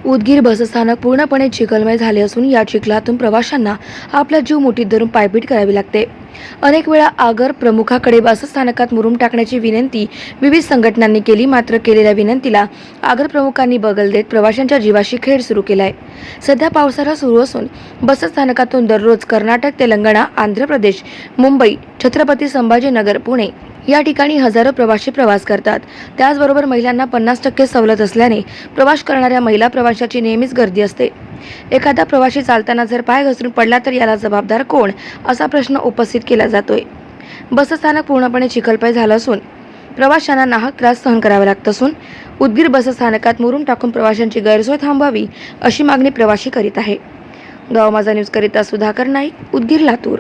उदगीर बसस्थानक पूर्णपणे चिखलमय झाले असून या चिखलातून प्रवाशांना आपला जीव मुठीत धरून पायपीट करावी लागते। अनेक वेळा आगर प्रमुखाकडे बसस्थानकात मुरुम टाकण्याची विनंती विविध संघटनांनी केली, मात्र केलेल्या विनंतीला आगर प्रमुखांनी बगल देत प्रवाशांच्या जीवाशी खेळ सुरू केलाय। सध्या पावसाळा सुरू असून बसस्थानकातून दररोज कर्नाटक, तेलंगणा, आंध्र प्रदेश, मुंबई, छत्रपती संभाजीनगर, पुणे या ठिकाणी हजारो प्रवासी प्रवास करतात। त्याचबरोबर महिलांना 50% सवलत असल्याने प्रवास करणाऱ्या महिला प्रवाशांची नेहमीच गर्दी असते। एखादा प्रवासी चालताना जर पाय घसरून पडला तर याला जबाबदार कोण, असा प्रश्न उपस्थित केला जातोय। बसस्थानक पूर्णपणे चिखलमय झालं असून प्रवाशांना नाहक त्रास सहन करावा लागत असून उदगीर बसस्थानकात मुरुम टाकून प्रवाशांची गैरसोय थांबवावी अशी मागणी प्रवासी करीत आहे। गाव माझा न्यूज करिता सुधाकर नाईक, उदगीर, लातूर।